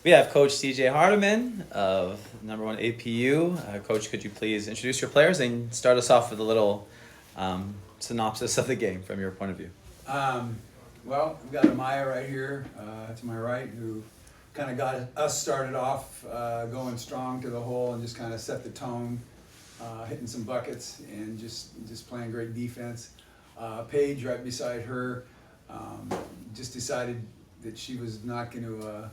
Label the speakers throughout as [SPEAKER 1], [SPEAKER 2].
[SPEAKER 1] We have Coach CJ Hardiman of number 1 APU. Coach, could you please introduce your players and start us off with a little synopsis of the game from your point of view?
[SPEAKER 2] Well, we've got Amaya right here to my right, who kind of got us started off going strong to the hole and just kind of set the tone, hitting some buckets and just playing great defense. Paige right beside her just decided that she was not going to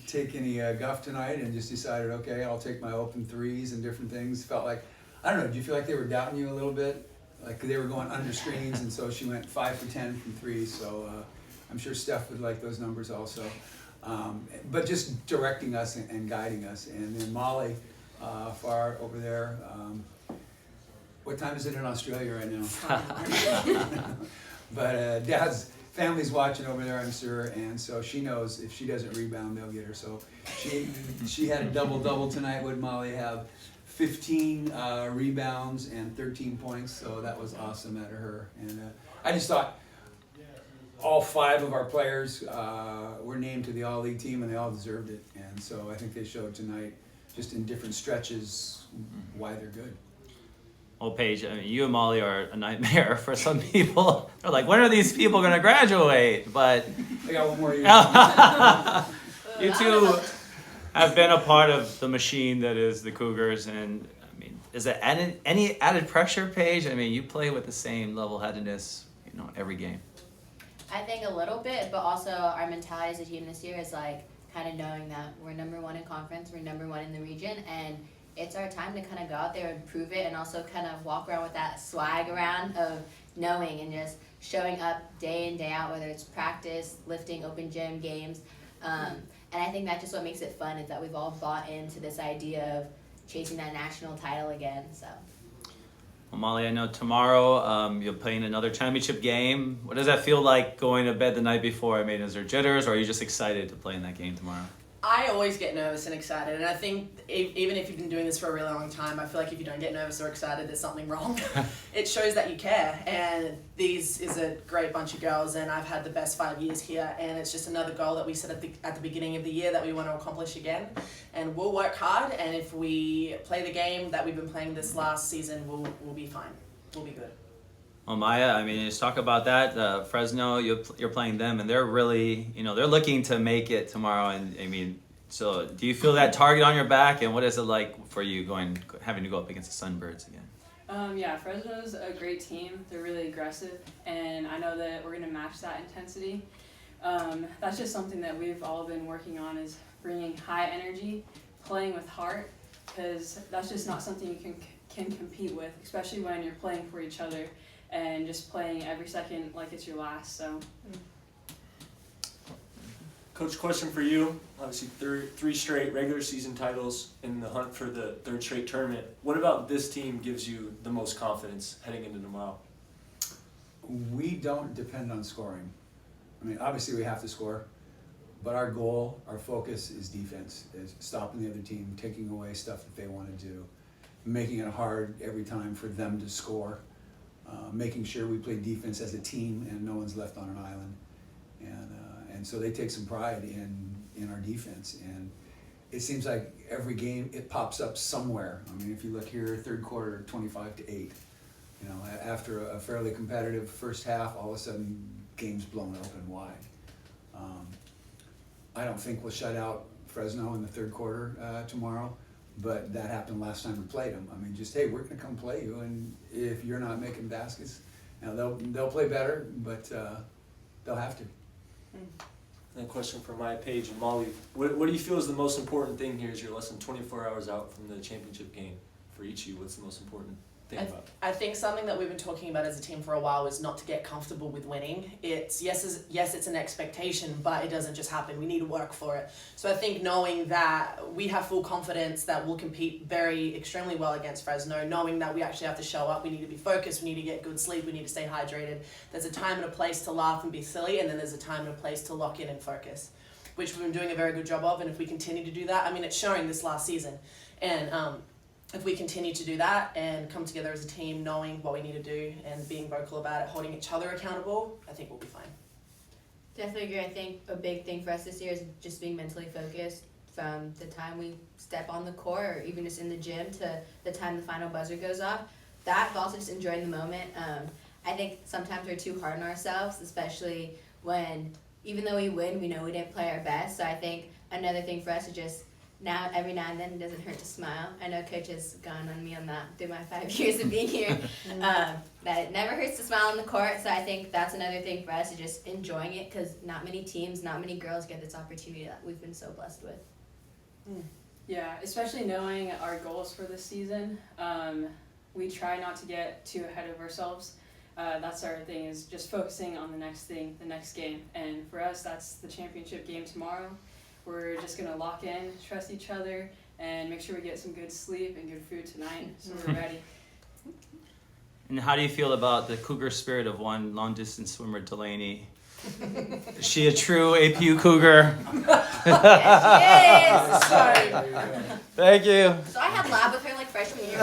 [SPEAKER 2] take any guff tonight, and just decided, okay, I'll take my open threes and different things. Felt like, I don't know, do you feel like they were doubting you a little bit? Like they were going under screens, and so she went 5 for 10 from threes. So I'm sure Steph would like those numbers also. But just directing us and guiding us. And then Molly, far over there. What time is it in Australia right now? But Dad's family's watching over there, I'm sure, and so she knows if she doesn't rebound, they'll get her. So she had a double-double tonight. Would Molly have 15 rebounds and 13 points? So that was awesome out of her. And I just thought all 5 of our players were named to the All-League team, and they all deserved it. And so I think they showed tonight, just in different stretches, why they're good.
[SPEAKER 1] Well, Paige, I mean, you and Molly are a nightmare for some people. They're like, when are these people going to graduate? But
[SPEAKER 2] I got one more year.
[SPEAKER 1] You two have been a part of the machine that is the Cougars. And, I mean, is there any added pressure, Paige? I mean, you play with the same level-headedness, every game.
[SPEAKER 3] I think a little bit, but also our mentality as a team this year is like kind of knowing that we're number 1 in conference, we're number 1 in the region, and it's our time to kind of go out there and prove it, and also kind of walk around with that swag around of knowing and just showing up day in, day out, whether it's practice, lifting, open gym, games. And I think that's just what makes it fun, is that we've all bought into this idea of chasing that national title again. So.
[SPEAKER 1] Well, Molly, I know tomorrow you're playing another championship game. What does that feel like going to bed the night before? I mean, is there jitters, or are you just excited to play in that game tomorrow?
[SPEAKER 4] I always get nervous and excited, and I think even if you've been doing this for a really long time, I feel like if you don't get nervous or excited, there's something wrong. It shows that you care, and these is a great bunch of girls, and I've had the best 5 years here, and it's just another goal that we set at the beginning of the year that we want to accomplish again, and we'll work hard, and if we play the game that we've been playing this last season, we'll be fine. We'll be good.
[SPEAKER 1] Well, Maya, I mean, just talk about that. Fresno, you're playing them, and they're really, they're looking to make it tomorrow. And I mean, so do you feel that target on your back? And what is it like for you having to go up against the Sunbirds again?
[SPEAKER 5] Yeah, Fresno's a great team. They're really aggressive, and I know that we're going to match that intensity. That's just something that we've all been working on, is bringing high energy, playing with heart, because that's just not something you can compete with, especially when you're playing for each other and just playing every second like it's your last. So,
[SPEAKER 6] Coach, question for you. Obviously, 3 straight regular season titles in the hunt for the 3rd straight tournament. What about this team gives you the most confidence heading into tomorrow?
[SPEAKER 2] We don't depend on scoring. I mean, obviously we have to score, but our goal, our focus is defense, is stopping the other team, taking away stuff that they want to do, making it hard every time for them to score. Making sure we play defense as a team and no one's left on an island, and so they take some pride in our defense, and it seems like every game it pops up somewhere. I mean, if you look here, 3rd quarter, 25-8. After a fairly competitive first half, all of a sudden game's blown open wide. I don't think we'll shut out Fresno in the 3rd quarter tomorrow. But that happened last time we played them. I mean, just, hey, we're going to come play you, and if you're not making baskets, they'll play better, but they'll have to.
[SPEAKER 6] And a question for Maya, Paige, and Molly. What do you feel is the most important thing here as you're less than 24 hours out from the championship game? For each of you, what's the most important thing about it?
[SPEAKER 4] I think something that we've been talking about as a team for a while is not to get comfortable with winning. It's it's an expectation, but it doesn't just happen. We need to work for it. So I think knowing that we have full confidence that we'll compete extremely well against Fresno, knowing that we actually have to show up, we need to be focused, we need to get good sleep, we need to stay hydrated. There's a time and a place to laugh and be silly, and then there's a time and a place to lock in and focus, which we've been doing a very good job of. And if we continue to do that, I mean, it's showing this last season. And if we continue to do that and come together as a team, knowing what we need to do and being vocal about it, holding each other accountable, I think we'll be fine.
[SPEAKER 3] Definitely agree. I think a big thing for us this year is just being mentally focused from the time we step on the court or even just in the gym to the time the final buzzer goes off. That, but also just enjoying the moment. I think sometimes we're too hard on ourselves, especially when, even though we win, we know we didn't play our best. So I think another thing for us is just every now and then, it doesn't hurt to smile. I know Coach has gone on me on that through my 5 years of being here. That it never hurts to smile on the court. So I think that's another thing for us, is just enjoying it, because not many teams, not many girls get this opportunity that we've been so blessed with.
[SPEAKER 5] Yeah, especially knowing our goals for this season. We try not to get too ahead of ourselves. That's our thing, is just focusing on the next thing, the next game. And for us, that's the championship game tomorrow. We're just going to lock in, trust each other, and make sure we get some good sleep and good food tonight, so we're ready.
[SPEAKER 1] And how do you feel about the Cougar spirit of one long-distance swimmer, Delaney? Is she a true APU Cougar?
[SPEAKER 3] Yes,
[SPEAKER 4] Sorry.
[SPEAKER 2] There you go.
[SPEAKER 1] Thank you.
[SPEAKER 3] So I had lab with her like freshman year.